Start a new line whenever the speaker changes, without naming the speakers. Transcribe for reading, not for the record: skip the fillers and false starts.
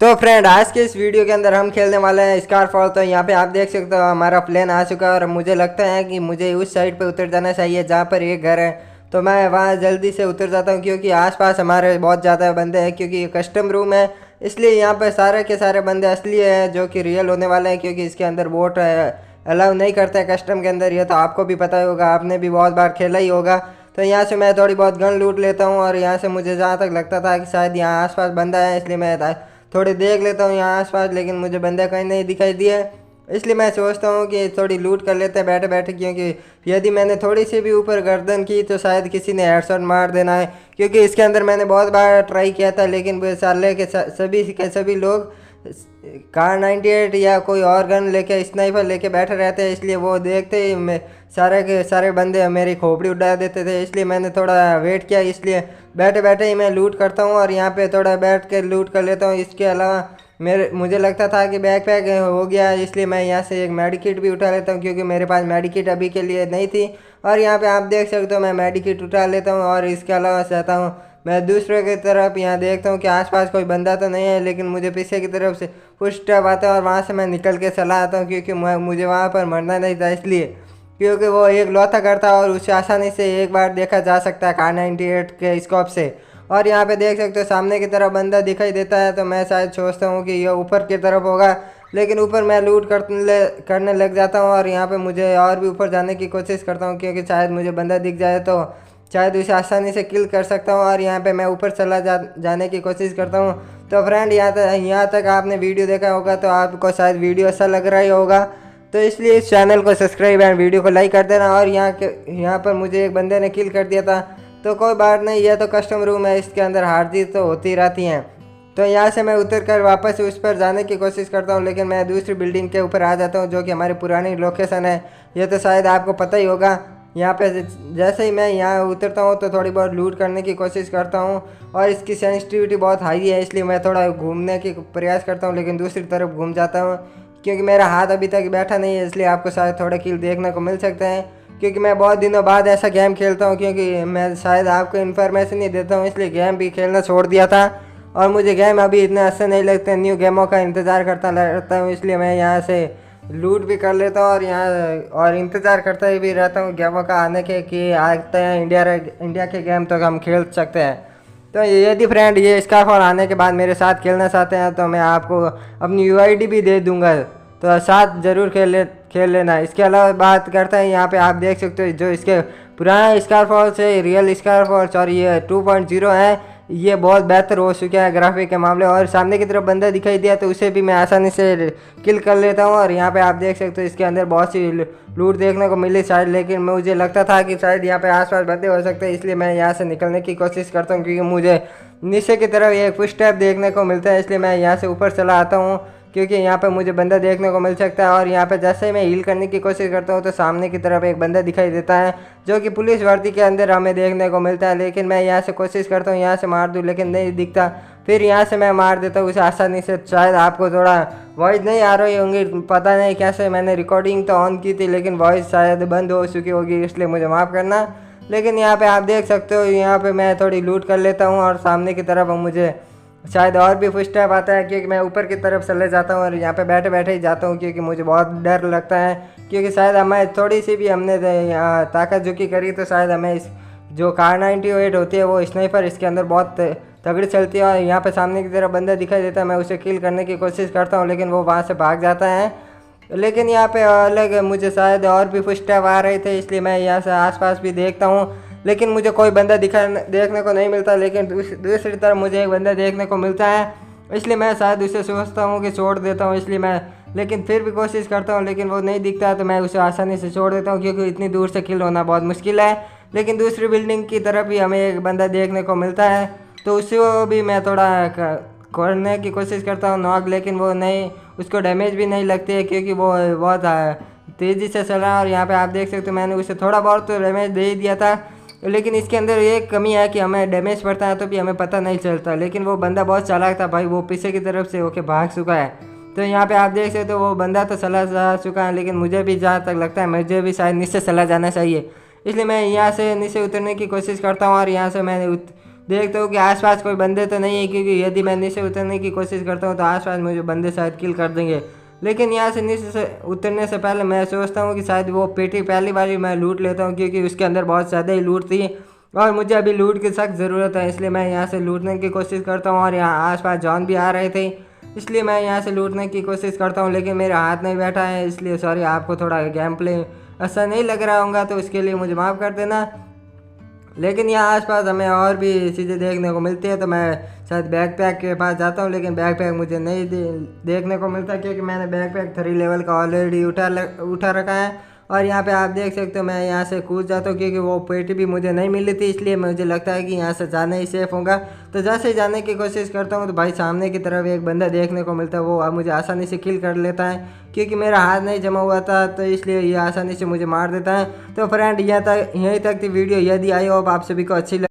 तो फ्रेंड आज के इस वीडियो के अंदर हम खेलने वाले हैं स्कारफॉल। तो यहाँ पे आप देख सकते हो हमारा प्लेन आ चुका है और मुझे लगता है कि मुझे उस साइड पे उतर जाना चाहिए जहाँ पर ये घर है। तो मैं वहाँ जल्दी से उतर जाता हूँ क्योंकि आसपास हमारे बहुत ज़्यादा बंदे हैं, क्योंकि ये कस्टम रूम है इसलिए यहाँ पर सारे के सारे बंदे असली हैं जो कि रियल होने वाले हैं, क्योंकि इसके अंदर बोट अलाउ नहीं करते हैं कस्टम के अंदर। ये तो आपको भी पता ही होगा, आपने भी बहुत बार खेला ही होगा। तो यहाँ से मैं थोड़ी बहुत गन लूट लेता हूँ और यहाँ से मुझे जहाँ तक लगता था कि शायद यहाँ आसपास बंदा है, इसलिए मैं थोड़ी देख लेता हूँ यहाँ आसपास, लेकिन मुझे बंदा कहीं नहीं दिखाई दिया। इसलिए मैं सोचता हूँ कि थोड़ी लूट कर लेते हैं बैठे बैठे, क्योंकि यदि मैंने थोड़ी सी भी ऊपर गर्दन की तो शायद किसी ने हेडशॉट मार देना है, क्योंकि इसके अंदर मैंने बहुत बार ट्राई किया था लेकिन वो साले के सभी लोग कार 98 या कोई और गन लेके स्नाइपर लेके बैठे रहते हैं, इसलिए वो देखते ही मैं सारे के सारे बंदे मेरी खोपड़ी उड़ा देते थे। इसलिए मैंने थोड़ा वेट किया, इसलिए बैठे बैठे ही मैं लूट करता हूँ और यहाँ पे थोड़ा बैठ के लूट कर लेता हूँ। इसके अलावा मुझे लगता था कि बैग पैक हो गया, इसलिए मैं यहाँ से एक मेडिकिट भी उठा लेता हूँ, क्योंकि मेरे पास मेडिकिट अभी के लिए नहीं थी। और यहाँ पे आप देख सकते हो मैं मेडिकिट उठा लेता हूँ और इसके अलावा चाहता हूँ मैं दूसरे की तरफ यहाँ देखता हूँ कि आसपास कोई बंदा तो नहीं है, लेकिन मुझे पीछे की तरफ से कुछ स्टेप आता है और वहाँ से मैं निकल के चला आता हूँ, क्योंकि मुझे वहाँ पर मरना नहीं था इसलिए, क्योंकि वो एक लौता करता और उसे आसानी से एक बार देखा जा सकता है कार 98 के स्कोप से। और यहाँ पे देख सकते हो सामने की तरफ बंदा दिखाई देता है, तो मैं शायद सोचता हूँ कि ये ऊपर की तरफ होगा, लेकिन ऊपर मैं लूट करने लग जाता हूँ और यहाँ पे मुझे और भी ऊपर जाने की कोशिश करता हूँ, क्योंकि शायद मुझे बंदा दिख जाए तो शायद उसे आसानी से किल कर सकता हूँ। और यहाँ पे मैं ऊपर चला जाने की कोशिश करता हूँ। तो फ्रेंड यहाँ तक आपने वीडियो देखा होगा तो आपको शायद वीडियो अच्छा लग रहा ही होगा, तो इसलिए इस चैनल को सब्सक्राइब एंड वीडियो को लाइक कर देना। और यहाँ पर मुझे एक बंदे ने किल कर दिया था, तो कोई बात नहीं, यह तो कस्टम रूम है, इसके अंदर हार जीत तो होती रहती हैं। तो यहाँ से मैं उतर कर वापस उस पर जाने की कोशिश करता हूँ, लेकिन मैं दूसरी बिल्डिंग के ऊपर आ जाता हूँ जो कि हमारी पुरानी लोकेशन है। ये तो शायद आपको पता ही होगा। यहाँ पे जैसे ही मैं यहाँ उतरता हूँ तो थोड़ी बहुत लूट करने की कोशिश करता हूँ और इसकी सेंसिटिविटी बहुत हाई है, इसलिए मैं थोड़ा घूमने की प्रयास करता हूँ, लेकिन दूसरी तरफ घूम जाता हूँ क्योंकि मेरा हाथ अभी तक बैठा नहीं है, इसलिए आपको शायद थोड़े किल देखने को मिल सकते हैं। क्योंकि मैं बहुत दिनों बाद ऐसा गेम खेलता हूँ, क्योंकि मैं शायद आपको इन्फॉर्मेशन नहीं देता हूँ, इसलिए गेम भी खेलना छोड़ दिया था और मुझे गेम अभी इतने अच्छे नहीं लगते, न्यू गेमों का इंतज़ार करता रहता हूँ, इसलिए मैं यहाँ से लूट भी कर लेता हूँ और इंतज़ार करता ही भी रहता हूँ गेमों का आने के कि आते हैं इंडिया के गेम तो हम खेल सकते हैं। तो यदि फ्रेंड ये स्कारफॉल आने के बाद मेरे साथ खेलना चाहते हैं तो मैं आपको अपनी यूआईडी भी दे दूंगा, तो साथ ज़रूर खेल लेना। इसके अलावा बात करते हैं, यहाँ पे आप देख सकते हो जो इसके पुराना स्कारफॉल से रियल स्कारफॉल सॉरी ये 2.0 है, ये बहुत बेहतर हो चुका है ग्राफिक के मामले। और सामने की तरफ बंदा दिखाई दिया तो उसे भी मैं आसानी से किल कर लेता हूँ। और यहाँ पे आप देख सकते हो इसके अंदर बहुत सी लूट देखने को मिली शायद, लेकिन मुझे लगता था कि शायद यहाँ पे आसपास बंदे हो सकते हैं, इसलिए मैं यहाँ से निकलने की कोशिश करता हूँ, क्योंकि मुझे नीचे की तरफ एक फुट स्टेप देखने को मिलता है, इसलिए मैं यहाँ से ऊपर चला आता हूँ, क्योंकि यहाँ पे मुझे बंदा देखने को मिल सकता है। और यहाँ पे जैसे ही मैं हील करने की कोशिश करता हूँ तो सामने की तरफ एक बंदा दिखाई देता है जो कि पुलिस वर्दी के अंदर हमें देखने को मिलता है, लेकिन मैं यहाँ से कोशिश करता हूँ यहाँ से मार दूँ, लेकिन नहीं दिखता। फिर यहाँ से मैं मार देता हूँ उसे आसानी से। शायद आपको थोड़ा वॉइस नहीं आ रही होंगी, पता नहीं कैसे, मैंने रिकॉर्डिंग तो ऑन की थी लेकिन वॉइस शायद बंद हो चुकी होगी, इसलिए मुझे माफ़ करना। लेकिन यहाँ पर आप देख सकते हो यहाँ पर मैं थोड़ी लूट कर लेता हूँ और सामने की तरफ मुझे शायद और भी फुट स्टेप आता है, क्योंकि मैं ऊपर की तरफ चले जाता हूँ और यहाँ पे बैठे बैठे ही जाता हूँ, क्योंकि मुझे बहुत डर लगता है, क्योंकि शायद हमें थोड़ी सी भी हमने यहाँ ताकत झुकी करी तो शायद हमें इस जो कार 98 होती है वो स्नाइपर इसके अंदर बहुत तगड़ी चलती है। और यहाँ पे सामने की तरफ बंदा दिखाई देता है, मैं उसे किल करने की कोशिश करता हूँ लेकिन वो वहाँ से भाग जाता है। लेकिन यहाँ पे अलग मुझे शायद और भी फुट स्टेप आ रहे थे, इसलिए मैं यहाँ से आसपास भी देखता हूँ, लेकिन मुझे कोई बंदा देखने को नहीं मिलता। लेकिन दूसरी तरफ मुझे एक बंदा देखने को मिलता है, इसलिए मैं शायद उसे सोचता हूँ कि छोड़ देता हूँ, इसलिए मैं लेकिन फिर भी कोशिश करता हूँ, लेकिन वो नहीं दिखता है तो मैं उसे आसानी से छोड़ देता हूँ, क्योंकि इतनी दूर से किल होना बहुत मुश्किल है। लेकिन दूसरी बिल्डिंग की तरफ भी हमें एक बंदा देखने को मिलता है, तो उसे भी मैं थोड़ा करने की कोशिश करता हूँ नॉक, लेकिन वो नहीं, उसको डैमेज भी नहीं लगती है क्योंकि वो बहुत तेज़ी से चल रहा है। और यहाँ पे आप देख सकते हो मैंने उसे थोड़ा बहुत तो डैमेज दे ही दिया था, लेकिन इसके अंदर एक कमी है कि हमें डैमेज पड़ता है तो भी हमें पता नहीं चलता। लेकिन वो बंदा बहुत चालाक था भाई, वो पीछे की तरफ से होके भाग चुका है। तो यहाँ पे आप देख सकते हो वो बंदा तो चला जा चुका है, लेकिन मुझे भी जहाँ तक लगता है मुझे भी शायद नीचे चला जाना चाहिए, इसलिए मैं यहाँ से नीचे उतरने की कोशिश करता हूँ। और यहाँ से मैं देखता हूँ कि आसपास कोई बंदे तो नहीं है, क्योंकि यदि मैं नीचे उतरने की कोशिश करता हूँ तो आसपास मुझे बंदे शायद किल कर देंगे। लेकिन यहाँ से नीचे से उतरने से पहले मैं सोचता हूँ कि शायद वो पेटी पहली बार ही मैं लूट लेता हूँ, क्योंकि उसके अंदर बहुत ज़्यादा ही लूट थी और मुझे अभी लूट की सख्त ज़रूरत है। इसलिए मैं यहाँ से लूटने की कोशिश करता हूँ और यहाँ आसपास जॉन भी आ रहे थे, इसलिए मैं यहाँ से लूटने की कोशिश करता हूँ, लेकिन मेरा हाथ नहीं बैठा है। इसलिए सॉरी, आपको थोड़ा गेम प्ले अच्छा नहीं लग रहा होगा तो उसके लिए मुझे माफ़ कर देना। लेकिन यहाँ आसपास हमें और भी चीज़ें देखने को मिलती है, तो मैं शायद बैकपैक के पास जाता हूँ, लेकिन बैकपैक मुझे नहीं देखने को मिलता, क्योंकि मैंने बैकपैक 3 लेवल का ऑलरेडी उठा रखा है। और यहाँ पे आप देख सकते हो मैं यहाँ से कूद जाता हूँ, क्योंकि वो पेटी भी मुझे नहीं मिली थी, इसलिए मुझे लगता है कि यहाँ से जाना ही सेफ़ होगा। तो जैसे ही जाने की कोशिश करता हूँ तो भाई सामने की तरफ एक बंदा देखने को मिलता है, वो मुझे आसानी से किल कर लेता है, क्योंकि मेरा हाथ नहीं जमा हुआ था, तो इसलिए ये आसानी से मुझे मार देता है। तो फ्रेंड यहीं तक थी वीडियो। यदि आई होप आप सभी को अच्छी